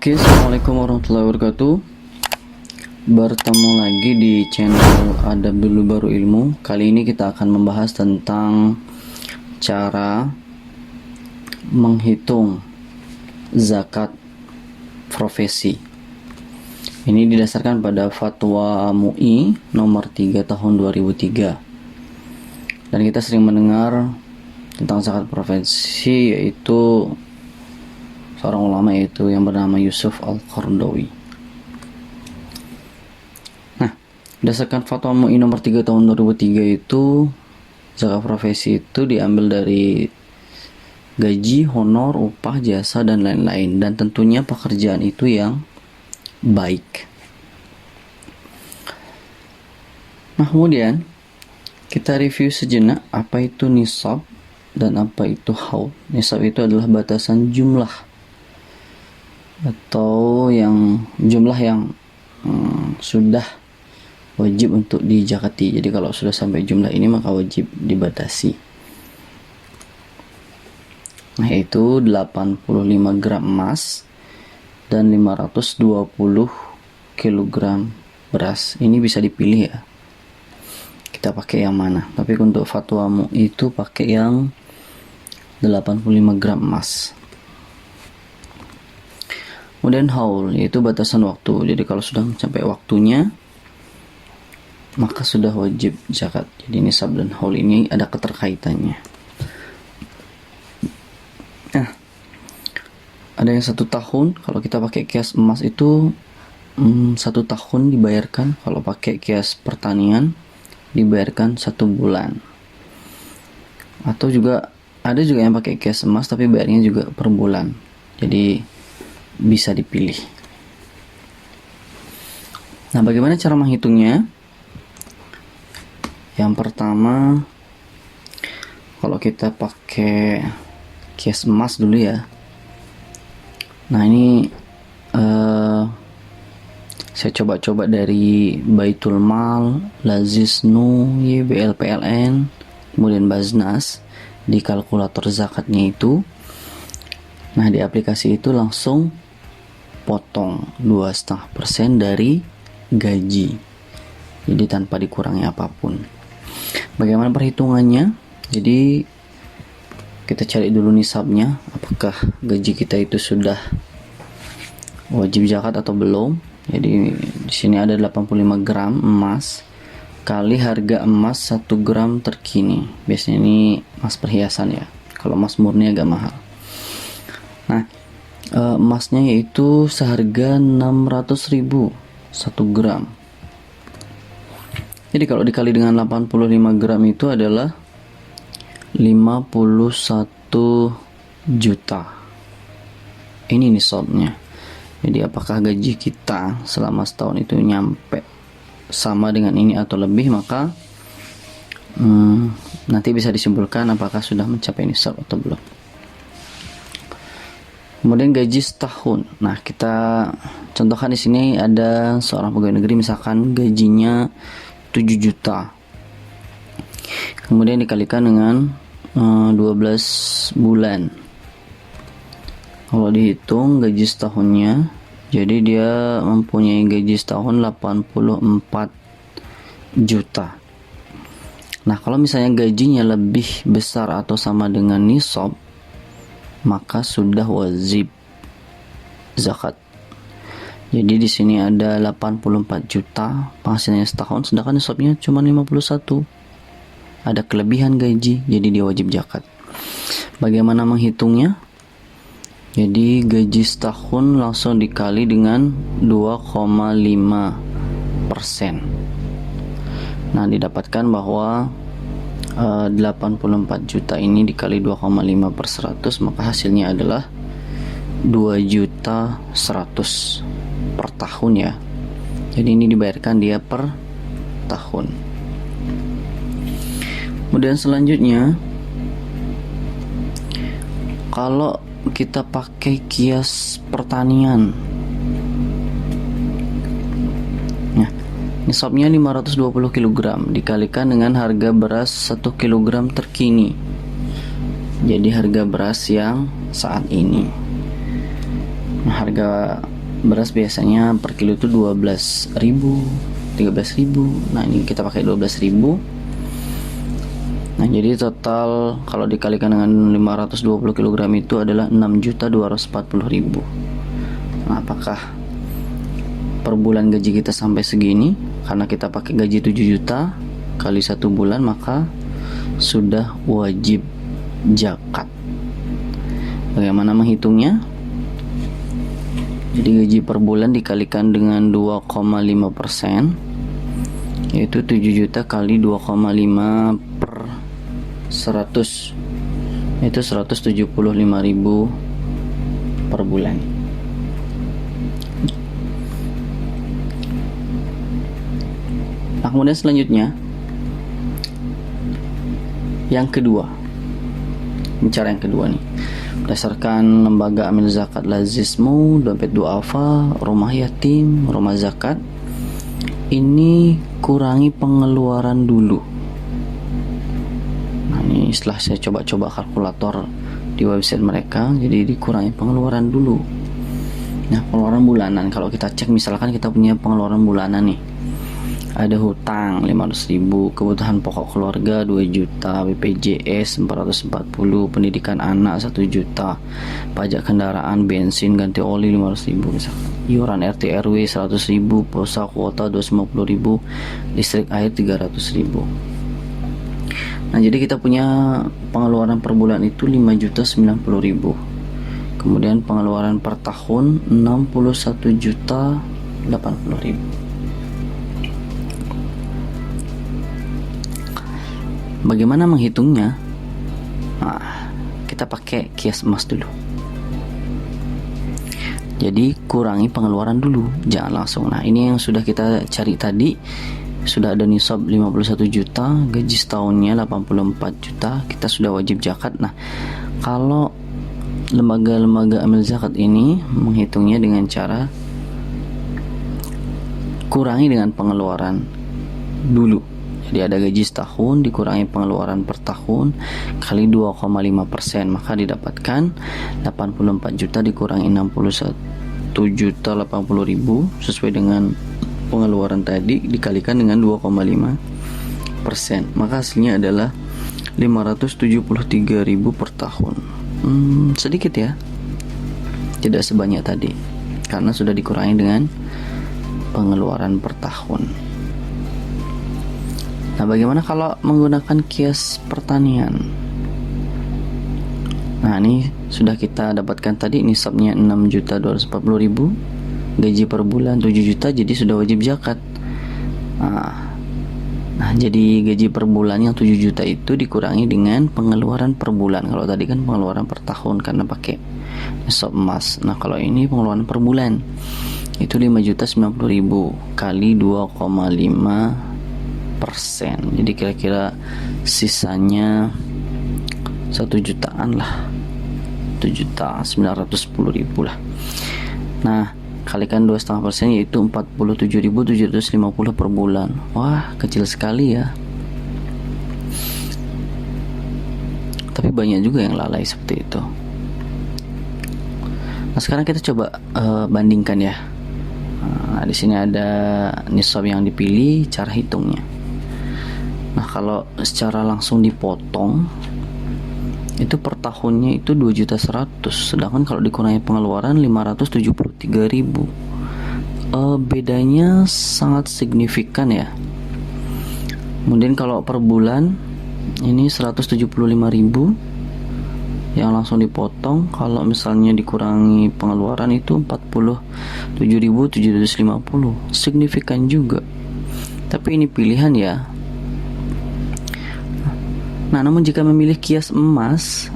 Oke, assalamualaikum warahmatullahi wabarakatuh. Bertemu lagi di channel Adab Dulu Baru Ilmu. Kali ini kita akan membahas tentang cara menghitung zakat profesi. Ini didasarkan pada Fatwa MUI nomor 3 tahun 2003. Dan kita sering mendengar tentang zakat profesi, yaitu seorang ulama yaitu yang bernama Yusuf Al-Qaradawi. Nah, berdasarkan Fatwa MUI nomor 3 tahun 2003 itu, zakat profesi itu diambil dari gaji, honor, upah, jasa, dan lain-lain. Dan tentunya pekerjaan itu yang baik. Nah, kemudian kita review sejenak apa itu nisab dan apa itu haul. Nisab itu adalah batasan jumlah atau yang jumlah yang sudah wajib untuk dijakati. Jadi kalau sudah sampai jumlah ini maka wajib dibatasi. Nah, itu 85 gram emas dan 520 kg beras. Ini bisa dipilih ya, kita pakai yang mana. Tapi untuk fatwamu itu pakai yang 85 gram emas. Kemudian haul, yaitu batasan waktu. Jadi kalau sudah mencapai waktunya maka sudah wajib zakat. Jadi nisab dan haul ini ada keterkaitannya. Nah, ada yang 1 tahun. Kalau kita pakai kias emas itu 1 tahun dibayarkan. Kalau pakai kias pertanian dibayarkan 1 bulan. Atau juga ada juga yang pakai kias emas tapi bayarnya juga per bulan. Jadi bisa dipilih. Nah, bagaimana cara menghitungnya? Yang pertama, kalau kita pakai kias emas dulu ya. Nah, ini saya coba-coba dari Baitul Mal, Lazisnu, YBL PLN, kemudian Baznas di kalkulator zakatnya itu. Nah, di aplikasi itu langsung potong 2,5% dari gaji, jadi tanpa dikurangi apapun. Bagaimana perhitungannya? Jadi kita cari dulu nisabnya, apakah gaji kita itu sudah wajib zakat atau belum. Jadi di sini ada 85 gram emas kali harga emas 1 gram terkini. Biasanya ini emas perhiasan ya, kalau emas murni agak mahal. Nah, emasnya yaitu seharga 600.000 1 gram. Jadi kalau dikali dengan 85 gram itu adalah 51 juta. Ini nisabnya. Jadi apakah gaji kita selama setahun itu nyampe sama dengan ini atau lebih, maka nanti bisa disimpulkan apakah sudah mencapai nisab atau belum. Kemudian gaji setahun. Nah, kita contohkan di sini ada seorang pegawai negeri, misalkan gajinya 7 juta. Kemudian dikalikan dengan 12 bulan. Kalau dihitung gaji setahunnya, jadi dia mempunyai gaji setahun 84 juta. Nah, kalau misalnya gajinya lebih besar atau sama dengan nisab, maka sudah wajib zakat. Jadi di sini ada 84 juta penghasilannya setahun, sedangkan nisabnya cuma 51. Ada kelebihan gaji, jadi dia wajib zakat. Bagaimana menghitungnya? Jadi gaji setahun langsung dikali dengan 2,5%. Nah, didapatkan bahwa 84 juta ini dikali 2,5 per 100, maka hasilnya adalah 2.100.000 per tahun ya. Jadi ini dibayarkan dia per tahun. Kemudian selanjutnya, kalau kita pakai kias pertanian, nisabnya 520 kg dikalikan dengan harga beras 1 kg terkini. Jadi harga beras yang saat ini. Harga beras biasanya per kilo itu 12.000, 13.000. Nah ini kita pakai 12.000. Nah jadi total kalau dikalikan dengan 520 kg itu adalah 6.240.000. Nah apakah per bulan gaji kita sampai segini? Karena kita pakai gaji 7 juta kali 1 bulan, maka sudah wajib zakat. Bagaimana menghitungnya? Jadi gaji per bulan dikalikan dengan 2,5%, yaitu 7 juta kali 2,5 per 100, yaitu 175.000 per bulan. Nah kemudian selanjutnya yang kedua, cara yang kedua nih, berdasarkan lembaga amil zakat Lazismu, dompet duafa, rumah yatim, rumah zakat, ini kurangi pengeluaran dulu. Nah ini setelah saya coba-coba kalkulator di website mereka, jadi dikurangi pengeluaran dulu. Nah pengeluaran bulanan, kalau kita cek misalkan kita punya pengeluaran bulanan nih, ada hutang 500.000, kebutuhan pokok keluarga 2 juta, BPJS 440, pendidikan anak 1 juta, pajak kendaraan, bensin, ganti oli 500.000 misalkan, iuran RT RW 100.000, pulsa kuota 250.000, listrik air 300.000. Nah jadi kita punya pengeluaran per bulan itu 5.090.000. Kemudian pengeluaran per tahun 61.080.000. Bagaimana menghitungnya? Nah, kita pakai kias emas dulu. Jadi kurangi pengeluaran dulu, jangan langsung. Nah ini yang sudah kita cari tadi, sudah ada nisab 51 juta, gaji setahunnya 84 juta, kita sudah wajib zakat. Nah kalau lembaga-lembaga amil zakat ini menghitungnya dengan cara kurangi dengan pengeluaran dulu. Jadi ada gaji setahun dikurangi pengeluaran per tahun kali 2,5%, maka didapatkan 84 juta dikurangi 61.080.000 sesuai dengan pengeluaran tadi dikalikan dengan 2,5%, maka hasilnya adalah 573.000 per tahun. Sedikit ya, tidak sebanyak tadi karena sudah dikurangi dengan pengeluaran per tahun. Nah bagaimana kalau menggunakan kias pertanian? Nah ini sudah kita dapatkan tadi, nisabnya 6.240.000, gaji per bulan 7 juta, jadi sudah wajib zakat. Nah jadi gaji per bulan yang 7 juta itu dikurangi dengan pengeluaran per bulan. Kalau tadi kan pengeluaran per tahun karena pakai nisab emas. Nah kalau ini pengeluaran per bulan itu 5.090.000 kali 2,5%. Jadi kira-kira sisanya 1 jutaan lah, 1.910.000 lah. Nah kalikan 2,5% yaitu 47.750 per bulan. Wah kecil sekali ya, tapi banyak juga yang lalai seperti itu. Nah sekarang kita coba bandingkan ya. Nah di sini ada nisab yang dipilih, cara hitungnya. Nah kalau secara langsung dipotong itu per tahunnya itu 2.100.000, sedangkan kalau dikurangi pengeluaran 573.000. Bedanya sangat signifikan ya. Kemudian kalau per bulan ini 175.000 yang langsung dipotong, kalau misalnya dikurangi pengeluaran itu 47.750, signifikan juga. Tapi ini pilihan ya. Nah, namun jika memilih kias emas,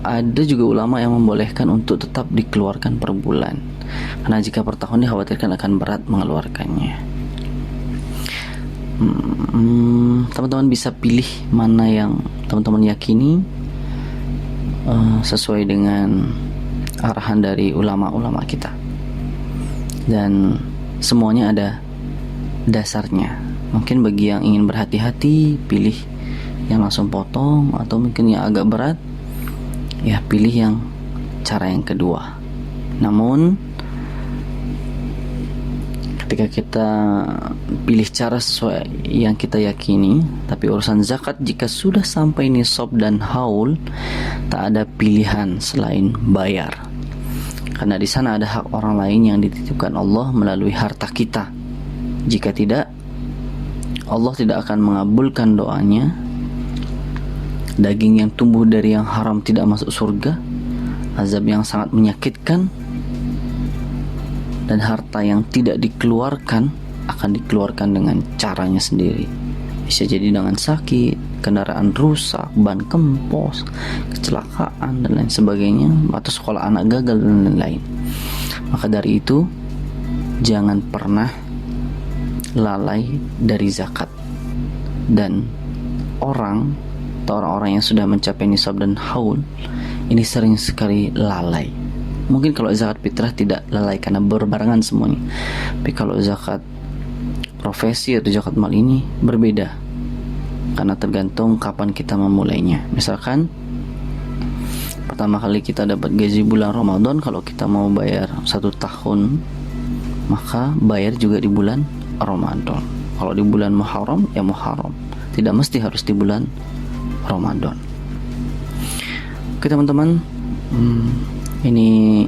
ada juga ulama yang membolehkan untuk tetap dikeluarkan per bulan. Karena jika per tahun dikhawatirkan akan berat mengeluarkannya. Teman-teman bisa pilih mana yang teman-teman yakini sesuai dengan arahan dari ulama-ulama kita. Dan semuanya ada dasarnya. Mungkin bagi yang ingin berhati-hati, pilih yang langsung potong, atau mungkin yang agak berat ya pilih yang cara yang kedua. Namun ketika kita pilih cara sesuai yang kita yakini. Tapi urusan zakat, jika sudah sampai nisab dan haul, tak ada pilihan selain bayar, karena di sana ada hak orang lain yang dititipkan Allah melalui harta kita. Jika tidak, Allah tidak akan mengabulkan doanya. Daging yang tumbuh dari yang haram tidak masuk surga, azab yang sangat menyakitkan, dan harta yang tidak dikeluarkan akan dikeluarkan dengan caranya sendiri. Bisa jadi dengan sakit, kendaraan rusak, ban kempos, kecelakaan, dan lain sebagainya, atau sekolah anak gagal, dan lain-lain. Maka dari itu, jangan pernah lalai dari zakat. Dan orang-orang yang sudah mencapai nisab dan haul ini sering sekali lalai. Mungkin kalau zakat fitrah tidak lalai karena berbarengan semuanya, tapi kalau zakat profesi atau zakat mal ini berbeda, karena tergantung kapan kita memulainya. Misalkan pertama kali kita dapat gaji bulan Ramadan, kalau kita mau bayar 1 tahun, maka bayar juga di bulan Ramadan. Kalau di bulan Muharram, ya Muharram, tidak mesti harus di bulan Ramadan. Oke teman-teman, ini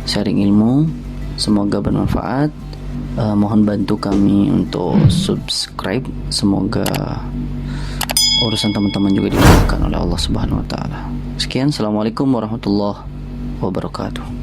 sharing ilmu, semoga bermanfaat. Mohon bantu kami untuk subscribe, semoga urusan teman-teman juga dimudahkan oleh Allah Subhanahu wa taala. Sekian, assalamualaikum warahmatullahi wabarakatuh.